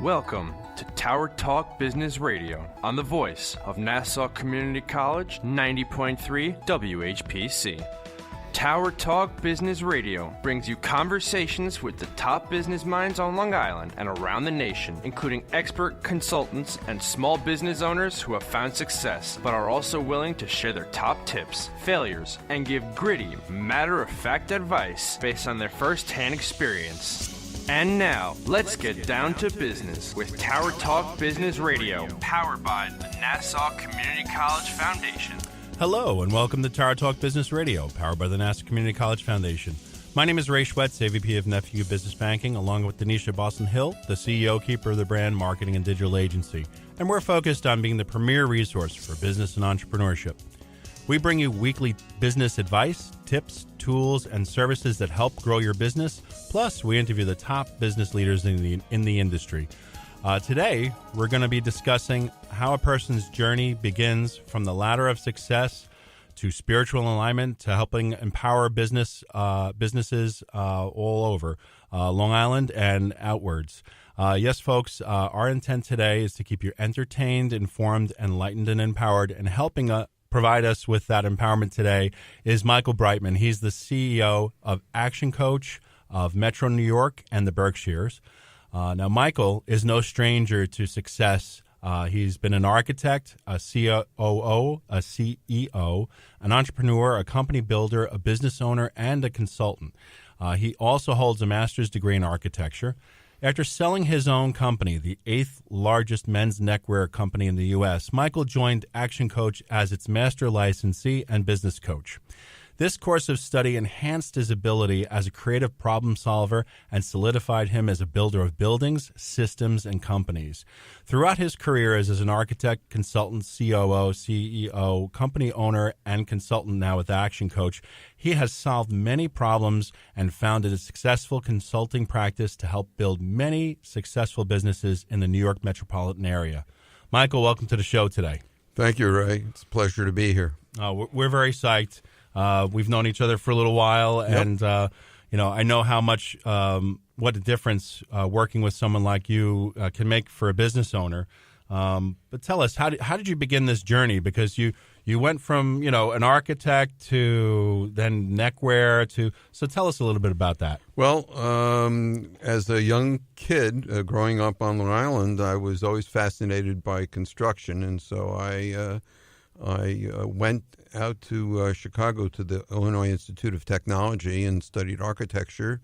Welcome to Tower Talk Business Radio on the voice of Nassau Community College 90.3 WHPC. Tower Talk Business Radio brings you conversations with the top business minds on Long Island and around the nation, including expert consultants and small business owners who have found success, but are also willing to share their top tips, failures, and give gritty, matter-of-fact advice based on their first-hand experience. And now, let's get down to business with Tower Talk Business Radio, powered by the Nassau Community College Foundation. Hello, and welcome to Tower Talk Business Radio, powered by the Nassau Community College Foundation. My name is Ray Schwetz, AVP of Nephew Business Banking, along with Denisha Boston-Hill, the CEO keeper of the brand marketing and digital agency. And we're focused on being the premier resource for business and entrepreneurship. We bring you weekly business advice, tips, tools, and services that help grow your business. Plus, we interview the top business leaders in the industry. Today, we're going to be discussing how a person's journey begins from the ladder of success to spiritual alignment to helping empower businesses all over Long Island and outwards. Yes, folks, our intent today is to keep you entertained, informed, enlightened, and empowered, and helping provide us with that empowerment today is Michael Breitman. He's the CEO of Action Coach of Metro New York and the Berkshires. Now, Michael is no stranger to success. He's been an architect, a COO, a CEO, an entrepreneur, a company builder, a business owner, and a consultant. He also holds a master's degree in architecture. After selling his own company, the 8th largest men's neckwear company in the U.S., Michael joined Action Coach as its master licensee and business coach. This course of study enhanced his ability as a creative problem solver and solidified him as a builder of buildings, systems, and companies. Throughout his career as an architect, consultant, COO, CEO, company owner, and consultant now with Action Coach, he has solved many problems and founded a successful consulting practice to help build many successful businesses in the New York metropolitan area. Michael, welcome to the show today. Thank you, Ray. It's a pleasure to be here. We're very psyched. We've known each other for a little while, and I know how much what a difference working with someone like you can make for a business owner. But tell us, how did you begin this journey? Because you went from an architect to then neckwear so tell us a little bit about that. Well, as a young kid growing up on Long Island, I was always fascinated by construction, and so I went out to Chicago to the Illinois Institute of Technology and studied architecture,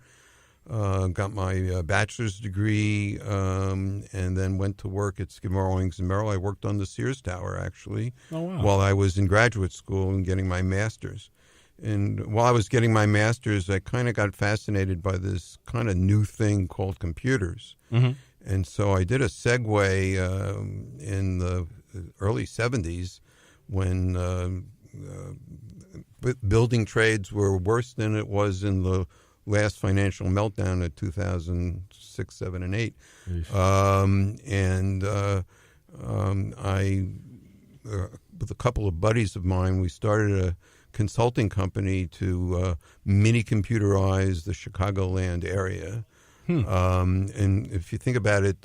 got my bachelor's degree, and then went to work at Skidmore, Owings & Merrill. I worked on the Sears Tower, actually, while I was in graduate school and getting my master's. And while I was getting my master's, I kind of got fascinated by this kind of new thing called computers. Mm-hmm. And so I did a segue in the early 70s when building trades were worse than it was in the last financial meltdown of 2006, 7, and 8. I, with a couple of buddies of mine, we started a consulting company to mini-computerize the Chicagoland area. And if you think about it,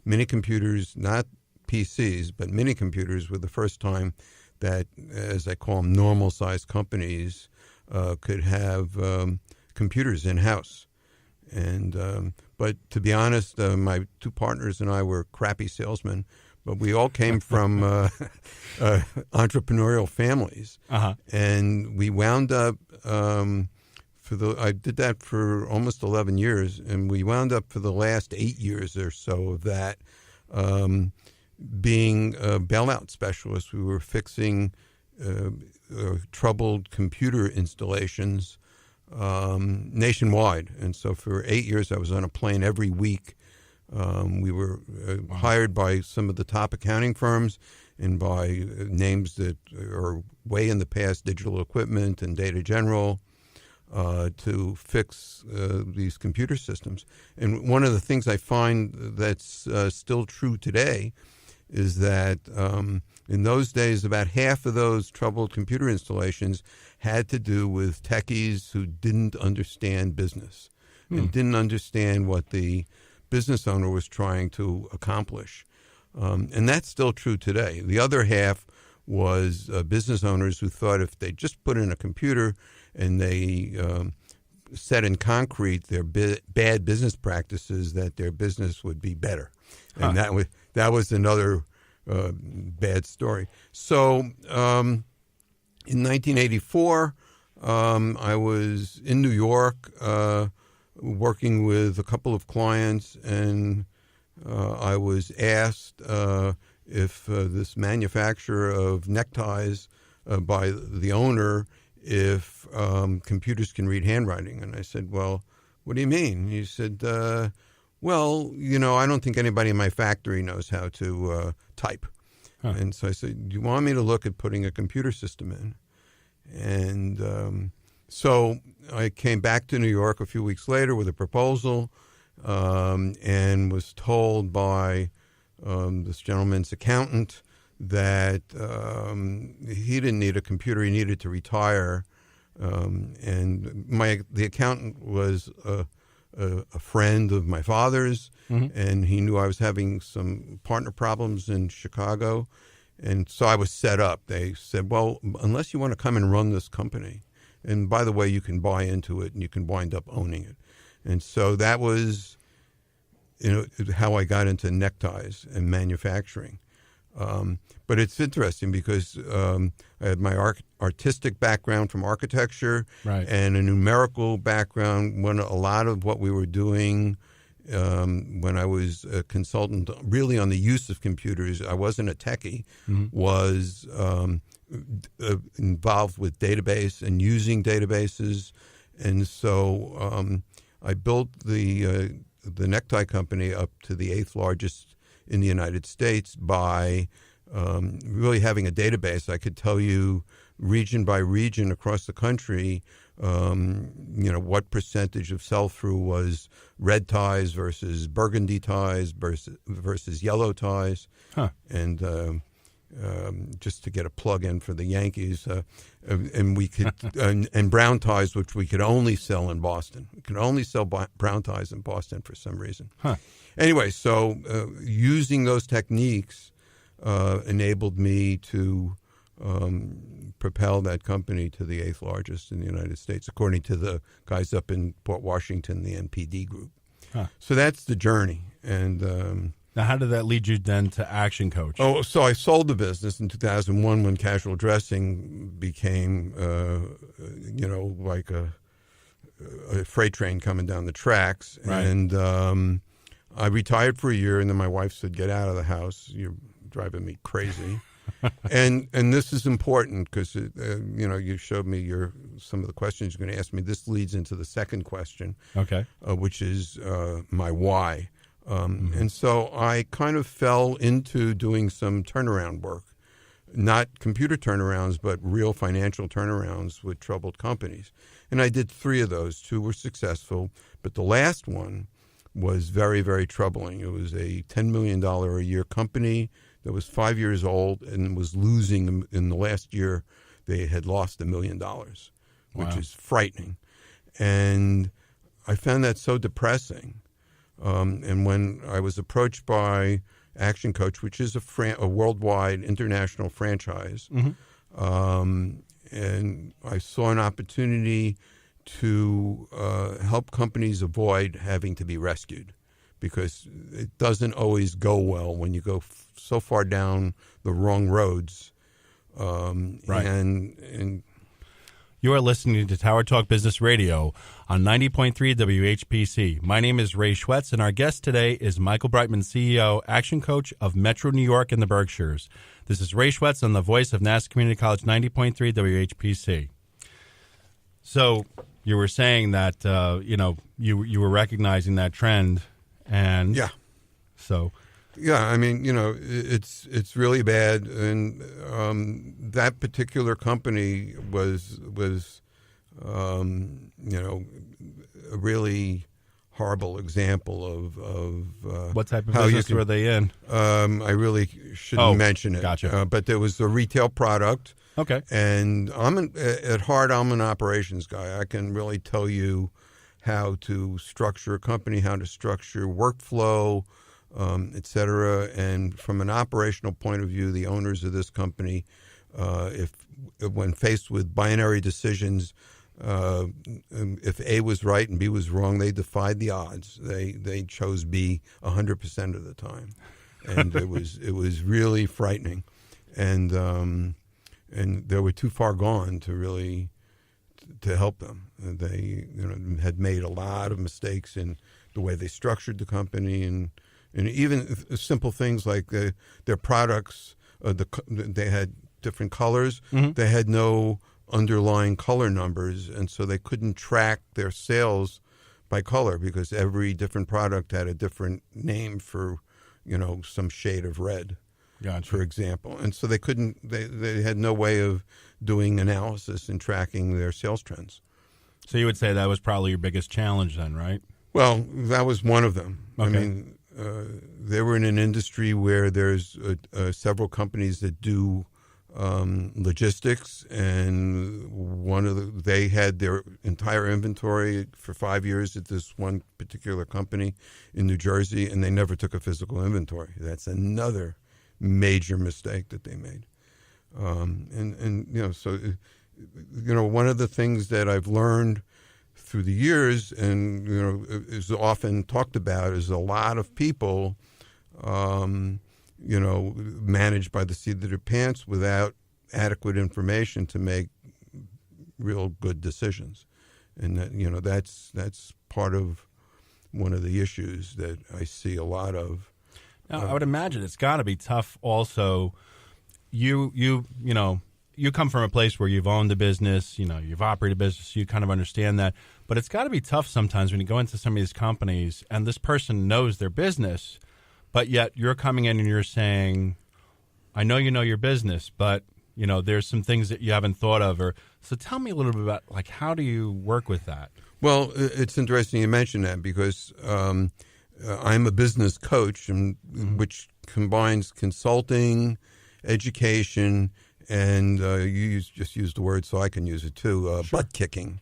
mini-computers, not PCs, but mini-computers were the first time that, as I call them, normal-sized companies could have computers in-house. And but to be honest, my two partners and I were crappy salesmen, but we all came from entrepreneurial families. Uh-huh. And we wound up, I did that for almost 11 years, and we wound up for the last 8 years or so of that being bailout specialists. We were fixing troubled computer installations nationwide. And so for 8 years, I was on a plane every week. We were hired by some of the top accounting firms and by names that are way in the past, Digital Equipment and Data General, to fix these computer systems. And one of the things I find that's still true today is that in those days, about half of those troubled computer installations had to do with techies who didn't understand business and didn't understand what the business owner was trying to accomplish. And that's still true today. The other half was business owners who thought if they just put in a computer and they set in concrete their bad business practices, that their business would be better. And that was another bad story. So in 1984, I was in New York working with a couple of clients, and I was asked if this manufacturer of neckties by the owner, if computers can read handwriting. And I said, well, what do you mean? He said, well, I don't think anybody in my factory knows how to type. And so I said, do you want me to look at putting a computer system in? And so I came back to New York a few weeks later with a proposal, and was told by this gentleman's accountant that he didn't need a computer; he needed to retire. And the accountant was a friend of my father's, and he knew I was having some partner problems in Chicago, and so I was set up. They said, "Well, unless you want to come and run this company, and by the way, you can buy into it and you can wind up owning it." And so that was, how I got into neckties and manufacturing. But it's interesting because I had my artistic background from architecture, right, and a numerical background. When a lot of what we were doing when I was a consultant, really on the use of computers, I wasn't a techie, was involved with database and using databases. And so I built the necktie company up to the 8th largest in the United States by really having a database. I could tell you region by region across the country, what percentage of sell-through was red ties versus burgundy ties versus yellow ties. And just to get a plug-in for the Yankees, and we could and brown ties, which we could only sell in Boston. We could only sell brown ties in Boston for some reason. Anyway, so using those techniques enabled me to propel that company to the 8th largest in the United States, according to the guys up in Port Washington, the NPD group. So that's the journey. And now, how did that lead you then to Action Coach? Oh, so I sold the business in 2001 when casual dressing became, like a freight train coming down the tracks. Right. And I retired for a year, and then my wife said, "Get out of the house. You're driving me crazy." and this is important because you showed me some of the questions you're going to ask me. This leads into the second question, okay, which is my why. And so I kind of fell into doing some turnaround work, not computer turnarounds, but real financial turnarounds with troubled companies. And I did 3 of those. 2 were successful, but the last one was very, very troubling. It was a $10 million a year company that was 5 years old and was losing. In the last year, they had lost $1 million, which is frightening. And I found that so depressing. And when I was approached by Action Coach, which is a worldwide international franchise, and I saw an opportunity to help companies avoid having to be rescued, because it doesn't always go well when you go so far down the wrong roads. Right. And you are listening to Tower Talk Business Radio on 90.3 WHPC. My name is Ray Schwetz, and our guest today is Michael Breitman, CEO, Action Coach of Metro New York and the Berkshires. This is Ray Schwetz on the voice of Nassau Community College, 90.3 WHPC. So you were saying that, you were recognizing that trend, and yeah. So yeah, I mean, it's really bad, and that particular company was a really horrible example of what type of business were they in? I really shouldn't mention it. Gotcha. But there was a retail product. Okay. And at heart, I'm an operations guy. I can really tell you how to structure a company, how to structure workflow, et cetera. And from an operational point of view, the owners of this company, when faced with binary decisions, if A was right and B was wrong, they defied the odds. They chose B 100% of the time, and it was really frightening, and they were too far gone to really to help them. They had made a lot of mistakes in the way they structured the company, and even simple things like their products. They had different colors. Mm-hmm. They had no underlying color numbers, and so they couldn't track their sales by color because every different product had a different name for, some shade of red, gotcha, for example. And so they couldn't. They had no way of doing analysis and tracking their sales trends. So you would say that was probably your biggest challenge then, right? Well, that was one of them. Okay. I mean, they were in an industry where there's several companies that do logistics, and they had their entire inventory for 5 years at this one particular company in New Jersey, and they never took a physical inventory. That's another major mistake that they made. So one of the things that I've learned through the years, and is often talked about, is a lot of people managed by the seat of their pants without adequate information to make real good decisions. And that, that's part of one of the issues that I see a lot of. Now, I would imagine it's got to be tough also. You come from a place where you've owned a business, you've operated a business, you kind of understand that. But it's got to be tough sometimes when you go into some of these companies and this person knows their business, but yet you're coming in and you're saying, I know you know your business, but, there's some things that you haven't thought of. So tell me a little bit about, how do you work with that? Well, it's interesting you mention that because I'm a business coach, which combines consulting, education, and you just used the word so I can use it too, sure, butt kicking.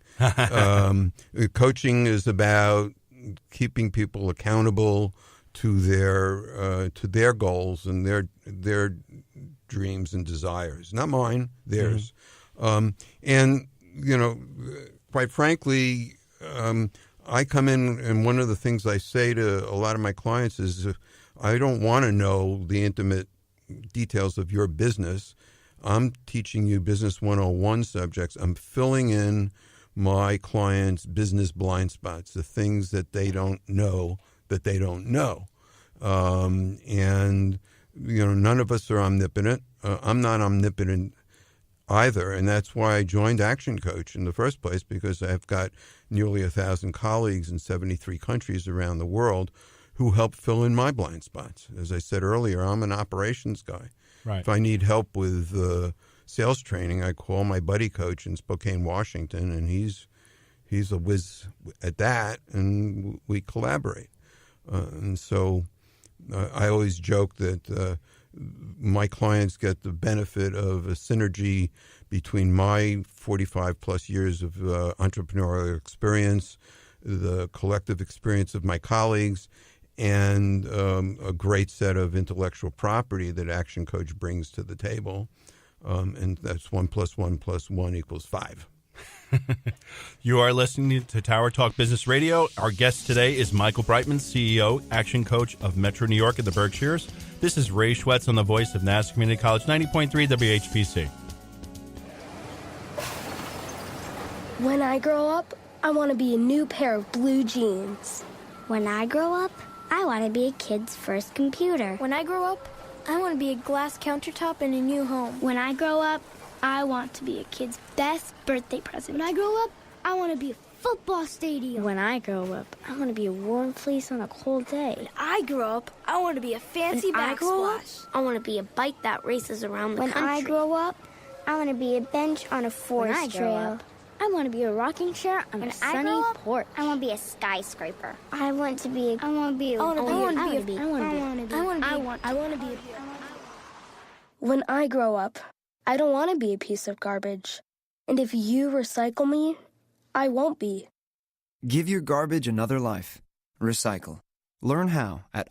Coaching is about keeping people accountable to their goals and their dreams and desires, not mine, theirs. Mm-hmm. Quite frankly, I come in, and one of the things I say to a lot of my clients is, I don't want to know the intimate details of your business. I'm teaching you Business 101 subjects. I'm filling in my clients' business blind spots, the things that they don't know that they don't know. None of us are omnipotent. I'm not omnipotent either, and that's why I joined Action Coach in the first place, because I've got nearly 1,000 colleagues in 73 countries around the world who help fill in my blind spots. As I said earlier, I'm an operations guy. Right. If I need help with sales training, I call my buddy coach in Spokane, Washington, and he's a whiz at that, and we collaborate. And so I always joke that my clients get the benefit of a synergy between my 45 plus years of entrepreneurial experience, the collective experience of my colleagues, and a great set of intellectual property that Action Coach brings to the table. And that's 1 + 1 + 1 = 5. You are listening to Tower Talk Business Radio. Our guest today is Michael Breitman, CEO, Action Coach of Metro New York and the Berkshires. This is Ray Schwetz on the voice of Nassau Community College, 90.3 WHPC. When I grow up, I want to be a new pair of blue jeans. When I grow up, I want to be a kid's first computer. When I grow up, I want to be a glass countertop in a new home. When I grow up, I want to be a kid's best birthday present. When I grow up, I want to be a football stadium. When I grow up, I want to be a warm fleece on a cold day. When I grow up, I want to be a fancy backsplash. I want to be a bike that races around the country. When I grow up, I want to be a bench on a forest trail. I want to be a rocking chair on a sunny porch. I want to be a skyscraper. I want to be When I grow up, I don't want to be a piece of garbage. And if you recycle me, I won't be. Give your garbage another life. Recycle. Learn how at